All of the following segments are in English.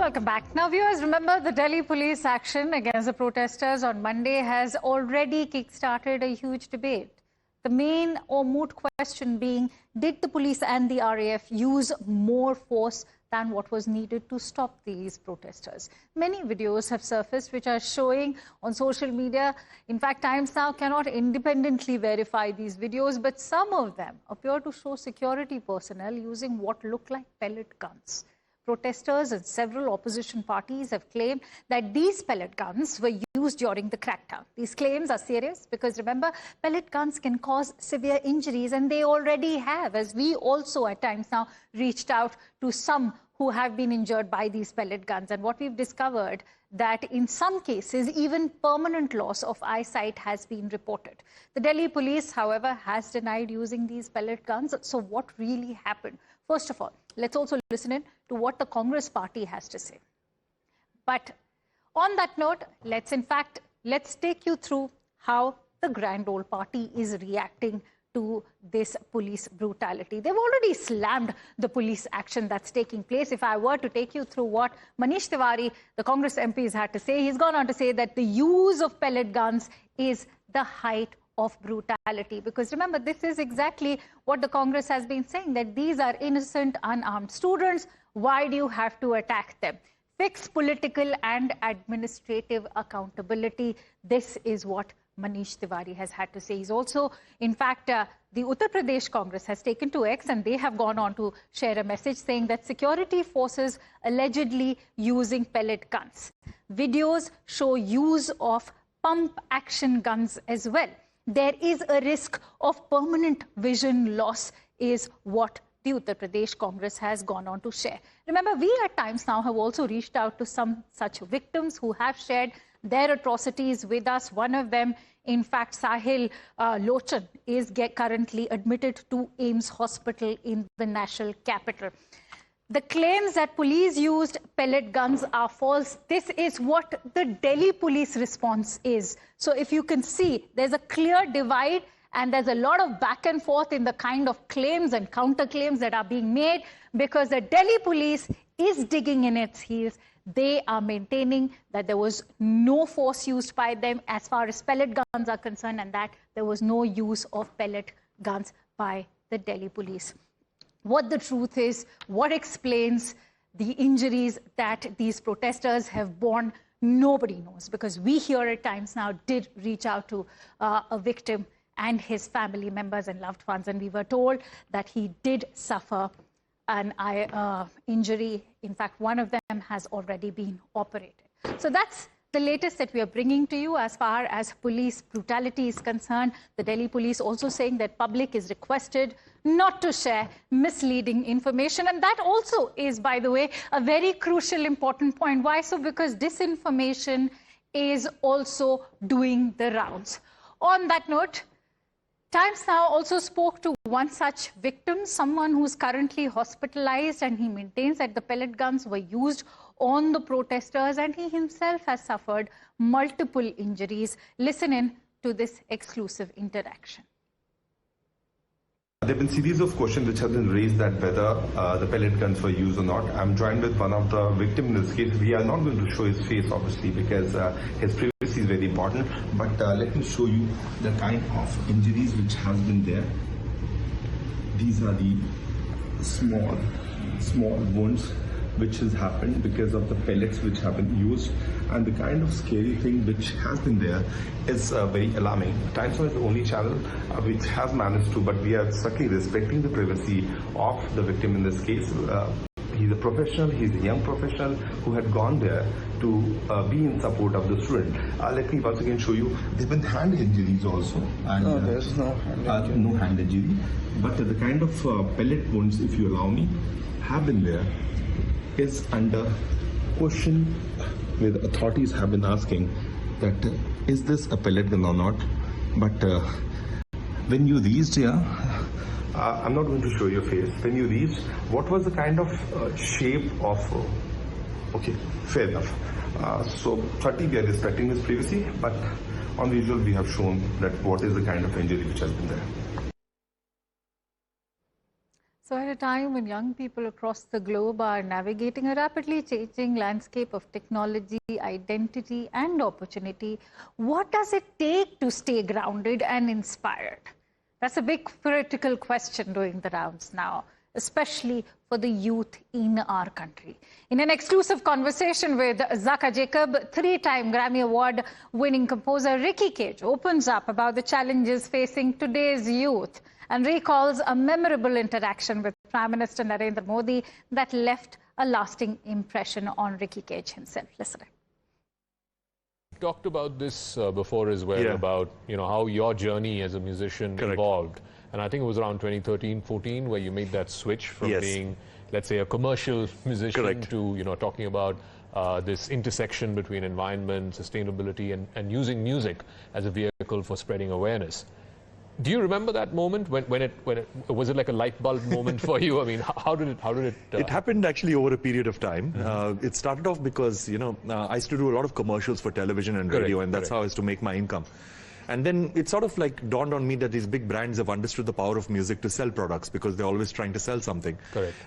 Welcome back. Now, viewers, remember the Delhi police action against the protesters on Monday has already kick-started a huge debate. The main or moot question being, did the police and the RAF use more force than what was needed to stop these protesters? Many videos have surfaced which are showing on social media. In fact, Times Now cannot independently verify these videos, but some of them appear to show security personnel using what look like pellet guns. Protesters and several opposition parties have claimed that these pellet guns were used during the crackdown. These claims are serious because, remember, pellet guns can cause severe injuries, and they already have, as we also at Times Now reached out to some who have been injured by these pellet guns. And what we've discovered that in some cases, even permanent loss of eyesight has been reported. The Delhi police, however, has denied using these pellet guns. So what really happened? First of all, let's also listen in to what the Congress party has to say. But on that note, let's take you through how the Grand Old Party is reacting to this police brutality. They've already slammed the police action that's taking place. If I were to take you through what Manish Tiwari, the Congress MP, has had to say, he's gone on to say that the use of pellet guns is the height of brutality. Because remember, this is exactly what the Congress has been saying, that these are innocent, unarmed students. Why do you have to attack them? Fix political and administrative accountability. This is what Manish Tiwari has had to say. He's also, in fact, the Uttar Pradesh Congress has taken to X, and they have gone on to share a message saying that security forces allegedly using pellet guns. Videos show use of pump action guns as well. There is a risk of permanent vision loss, is what the Uttar Pradesh Congress has gone on to share. Remember, we at Times Now have also reached out to some such victims who have shared their atrocities with us. One of them, in fact, Sahil Lochan, is currently admitted to AIIMS Hospital in the national capital. The claims that police used pellet guns are false. This is what the Delhi police response is. So if you can see, there's a clear divide, and there's a lot of back and forth in the kind of claims and counterclaims that are being made, because the Delhi police is digging in its heels. They are maintaining that there was no force used by them as far as pellet guns are concerned, and that there was no use of pellet guns by the Delhi police. What the truth is, what explains the injuries that these protesters have borne, nobody knows, because we here at Times Now did reach out to a victim and his family members and loved ones, and we were told that he did suffer an eye injury. In fact, one of them has already been operated. So that's the latest that we are bringing to you as far as police brutality is concerned. The Delhi police also saying that public is requested not to share misleading information. And that also is, by the way, a very crucial, important point. Why so? Because disinformation is also doing the rounds. On that note, Times Now also spoke to one such victim, someone who's currently hospitalized, and he maintains that the pellet guns were used on the protesters, and he himself has suffered multiple injuries. Listen in to this exclusive interaction. There have been a series of questions which have been raised that whether the pellet guns were used or not. I'm joined with one of the victims in this case. We are not going to show his face, obviously, because his privacy is very important. But let me show you the kind of injuries which has been there. These are the small wounds which has happened because of the pellets which have been used, and the kind of scary thing which has been there is very alarming. Times Now is the only channel which has managed to, but we are certainly respecting the privacy of the victim in this case. He's a professional, he's a young professional who had gone there to be in support of the student. Let me once again show you. There have been hand injuries also. And, no, there's no hand injury. But the kind of pellet wounds, if you allow me, have been there, is under question, where the authorities have been asking that is this a pellet gun or not. But when you reached here, I'm not going to show your face. When you reached, what was the kind of shape of... okay, fair enough. So 30, we are respecting his privacy, but on visual we have shown that what is the kind of injury which has been there. So at a time when young people across the globe are navigating a rapidly changing landscape of technology, identity and opportunity, what does it take to stay grounded and inspired? That's a big critical question doing the rounds now, especially for the youth in our country. In an exclusive conversation with Zaka Jacob, three-time Grammy Award-winning composer Ricky Kej opens up about the challenges facing today's youth and recalls a memorable interaction with Prime Minister Narendra Modi that left a lasting impression on Ricky Kej himself. Listen. Talked about this before as well, about how your journey as a musician evolved. And I think it was around 2013-14 where you made that switch from being, let's say, a commercial musician to talking about this intersection between environment, sustainability and using music as a vehicle for spreading awareness. Do you remember that moment when it was it like a light bulb moment for you? I mean, how did it? It happened actually over a period of time. It started off because I used to do a lot of commercials for television and radio, and that's how I used to make my income. And then it sort of like dawned on me that these big brands have understood the power of music to sell products because they're always trying to sell something.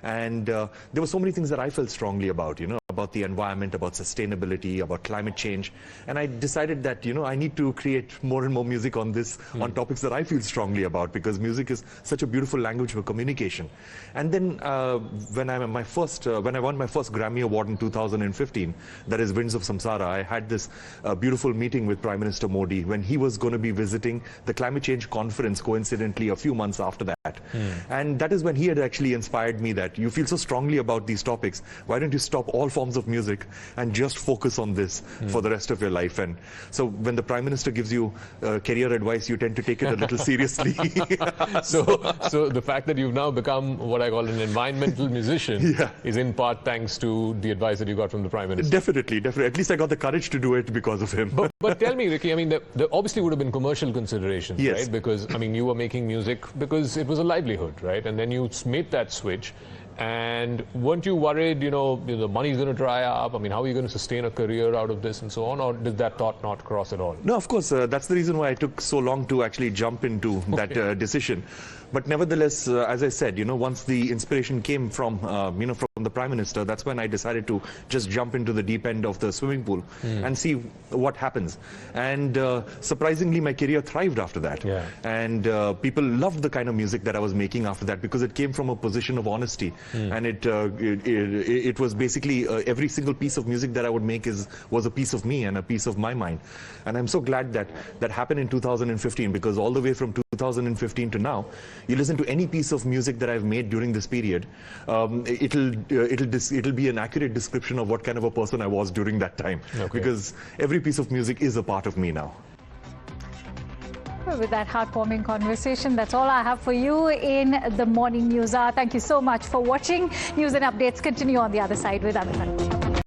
And there were so many things that I felt strongly about, about the environment, about sustainability, about climate change. And I decided that, I need to create more and more music on this, on topics that I feel strongly about, because music is such a beautiful language for communication. And then when I won my first Grammy Award in 2015, that is Winds of Samsara, I had this beautiful meeting with Prime Minister Modi when he was going to be visiting the climate change conference coincidentally a few months after that. And that is when he had actually inspired me that you feel so strongly about these topics, why don't you stop all forms of music and just focus on this for the rest of your life? And so when the Prime Minister gives you career advice, you tend to take it a little seriously. So the fact that you've now become what I call an environmental musician is in part thanks to the advice that you got from the Prime Minister. Definitely. At least I got the courage to do it because of him. But tell me, Ricky, I mean, there obviously would have been commercial considerations, right? Because, I mean, you were making music because it was a livelihood, right? And then you made that switch. And weren't you worried, the money's going to dry up? I mean, how are you going to sustain a career out of this and so on? Or did that thought not cross at all? No, of course. That's the reason why I took so long to actually jump into that decision. But nevertheless, as I said, once the inspiration came from, from the Prime Minister, that's when I decided to just jump into the deep end of the swimming pool and see what happens. And surprisingly, my career thrived after that. And people loved the kind of music that I was making after that because it came from a position of honesty. And it was basically every single piece of music that I would make was a piece of me and a piece of my mind. And I'm so glad that that happened in 2015, because all the way from 2015 to now, you listen to any piece of music that I've made during this period, it'll be an accurate description of what kind of a person I was during that time. Because every piece of music is a part of me now. With that heartwarming conversation, that's all I have for you in the Morning News Hour. Thank you so much for watching. News and updates continue on the other side with Amit.